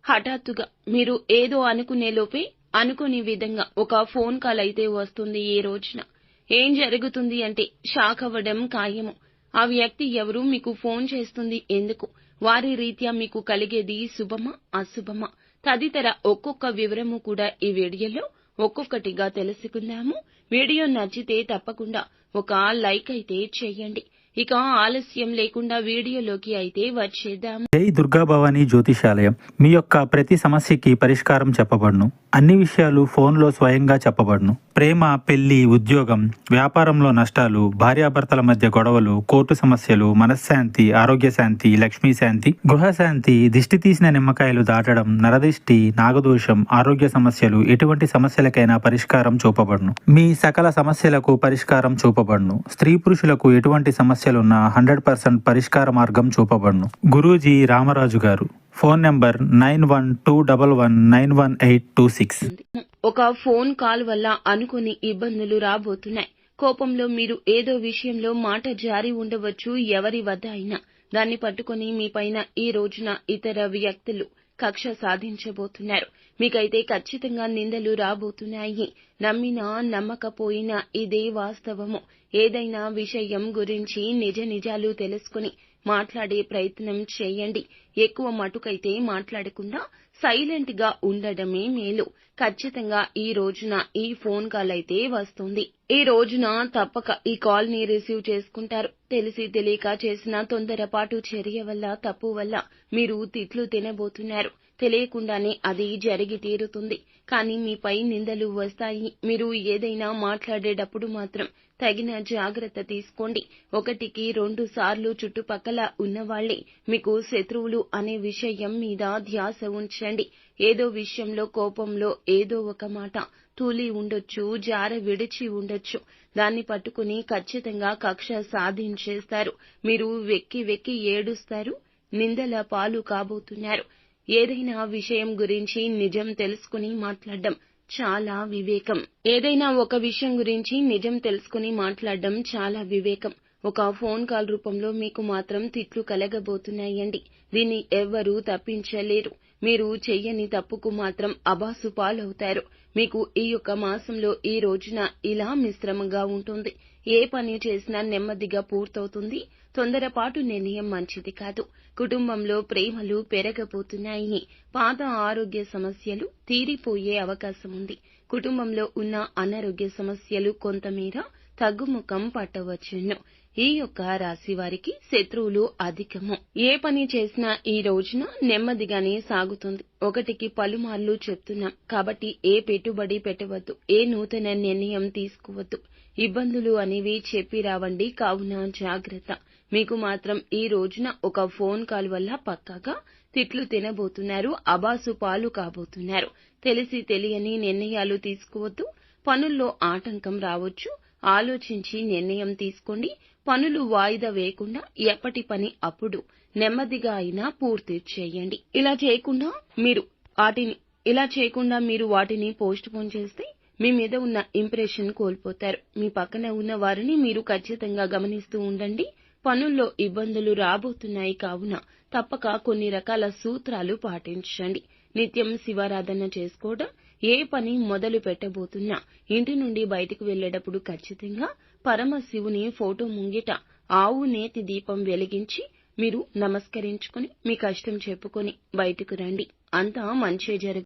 హఠాత్తుగా మీరు ఏదో అనుకునే లోపే అనుకోని విధంగా ఒక ఫోన్ కాల్ అయితే వస్తుంది ఈ రోజున. ఏం జరుగుతుంది అంటే షాక్ అవ్వడం ఖాయము. ఆ వ్యక్తి ఎవరు, మీకు ఫోన్ చేస్తుంది ఎందుకు, వారి రీత్యా మీకు కలిగేది శుభమా అశుభమా తదితర ఒక్కొక్క వివరము కూడా ఈ వీడియోలో ఒక్కొక్కటిగా తెలుసుకుందాము. వీడియో నచ్చితే తప్పకుండా ఒక లైక్ అయితే చేయండి. ఇక ఆలస్యం లేకుండా వీడియోలోకి అయితే వచ్చేద్దాము. జై దుర్గా భవానీ జ్యోతిషాలయం. మీ యొక్క ప్రతి సమస్యకి పరిష్కారం చెప్పబడును. అన్ని విషయాలు ఫోన్లో స్వయంగా చెప్పబడును. ప్రేమ, పెళ్లి, ఉద్యోగం, వ్యాపారంలో నష్టాలు, భార్యాభర్తల మధ్య గొడవలు, కోర్టు సమస్యలు, మనశ్శాంతి, ఆరోగ్య శాంతి, లక్ష్మీ శాంతి, గృహశాంతి, దిష్టి తీసిన నిమ్మకాయలు దాటడం, నరదిష్టి, నాగదోషం, ఆరోగ్య సమస్యలు, ఎటువంటి సమస్యలకైనా పరిష్కారం చూపబడును. మీ సకల సమస్యలకు పరిష్కారం చూపబడును. స్త్రీ పురుషులకు ఎటువంటి సమస్యలున్నా 100% పరిష్కార మార్గం చూపబడును. గురూజీ రామరాజు గారు. Phone number 9121191826. ఒక ఫోన్ కాల్ వల్ల అనుకుని ఇబ్బందులు రాబోతున్నాయి. కోపంలో మీరు ఏదో విషయంలో మాట జారి ఉండవచ్చు. ఎవరి వద్ద అయినా దాన్ని పట్టుకొని మీ పైన ఈ రోజున ఇతర వ్యక్తులు కక్ష సాధించబోతున్నారు. మీకైతే ఖచ్చితంగా నిందలు రాబోతున్నాయి. నమ్మినా నమ్మకపోయినా ఇదే వాస్తవము. ఏదైనా విషయం గురించి నిజాలు తెలుసుకుని మాట్లాడే ప్రయత్నం చేయండి. ఎక్కువ మటుకైతే మాట్లాడకుండా సైలెంట్ గా ఉండడమే మేలు. ఖచ్చితంగా ఈ రోజున ఈ ఫోన్ కాల్ అయితే వస్తుంది. ఈ రోజున తప్పక ఈ కాల్ ని రిసీవ్ చేసుకుంటారు. తెలిసి తెలియక చేసిన తొందరపాటు చర్య వల్ల, తప్పు వల్ల మీరు తిట్లు తినబోతున్నారు. తెలియకుండానే అది జరిగి తీరుతుంది. కానీ మీపై నిందలు వస్తాయి. మీరు ఏదైనా మాట్లాడేటప్పుడు మాత్రం తగిన జాగ్రత్త తీసుకోండి. 1కి 2 సార్లు చుట్టుపక్కల ఉన్నవాళ్లే మీకు శత్రువులు అనే విషయం మీద ధ్యాస ఉంచండి. ఏదో విషయంలో కోపంలో ఏదో ఒక మాట తూలి ఉండొచ్చు, జార విడిచి ఉండొచ్చు. దాన్ని పట్టుకుని ఖచ్చితంగా కక్ష సాధించేస్తారు. మీరు వెక్కి ఏడుస్తారు. నిందల పాలు కాబోతున్నారు. ఏదైనా విషయం గురించి నిజం తెలుసుకుని మాట్లాడడం చాలా వివేకం. ఏదైనా ఒక విషయం గురించి నిజం తెలుసుకుని మాట్లాడడం చాలా వివేకం. ఒక ఫోన్ కాల్ రూపంలో మీకు మాత్రం తిట్లు కలగబోతున్నాయండి. దీన్ని ఎవ్వరూ తప్పించలేరు. మీరు చెయ్యని తప్పుకు మాత్రం అబాసు పాలవుతారు. మీకు ఈ యొక్క మాసంలో ఈ రోజున ఇలా మిశ్రమంగా ఉంటుంది. ఏ పని చేసినా నెమ్మదిగా పూర్తవుతుంది. తొందరపాటు నిర్ణయం మంచిది కాదు. కుటుంబంలో ప్రేమలు పెరగబోతున్నాయి. పాత ఆరోగ్య సమస్యలు తీరిపోయే అవకాశం ఉంది. కుటుంబంలో ఉన్న అనారోగ్య సమస్యలు కొంతమేర తగ్గుముఖం పట్టవచ్చును. ఈ యొక్క రాశి వారికి శత్రువులు అధికము. ఏ పని చేసినా ఈ రోజున నెమ్మదిగానే సాగుతుంది. 1కి పలుమార్లు చెప్తున్నాం కాబట్టి ఏ పెట్టుబడి పెట్టవద్దు. ఏ నూతన నిర్ణయం తీసుకోవద్దు. ఇబ్బందులు అనేవి చెప్పి రావండి. కావున జాగ్రత్త. మీకు మాత్రం ఈ రోజున ఒక ఫోన్ కాల్ వల్ల పక్కాగా తిట్లు తినబోతున్నారు. అబాసు పాలు కాబోతున్నారు. తెలిసి తెలియని నిర్ణయాలు తీసుకోవద్దు. పనుల్లో ఆటంకం రావచ్చు. ఆలోచించి నిర్ణయం తీసుకోండి. పనులు వాయిదా వేయకుండా ఎప్పటి పని అప్పుడు నెమ్మదిగా అయినా పూర్తి చేయండి. ఇలా చేయకుండా మీరు వాటిని పోస్ట్ పోన్ చేస్తే మీ మీద ఉన్న ఇంప్రెషన్ కోల్పోతారు. మీ పక్కన ఉన్న వారిని మీరు ఖచ్చితంగా గమనిస్తూ ఉండండి. పనుల్లో ఇబ్బందులు రాబోతున్నాయి కావున తప్పక కొన్ని రకాల సూత్రాలు పాటించండి. నిత్యం శివారాధన చేసుకోవడం. ఏ పని మొదలు పెట్టబోతున్నా ఇంటి నుండి బయటకు వెళ్లేటప్పుడు ఖచ్చితంగా పరమశివుని ఫోటో ముంగిట ఆవు నేతి దీపం వెలిగించి మీరు నమస్కరించుకుని మీ కష్టం చెప్పుకొని బయటకు రండి. అంతా మంచే జరుగుతుంది.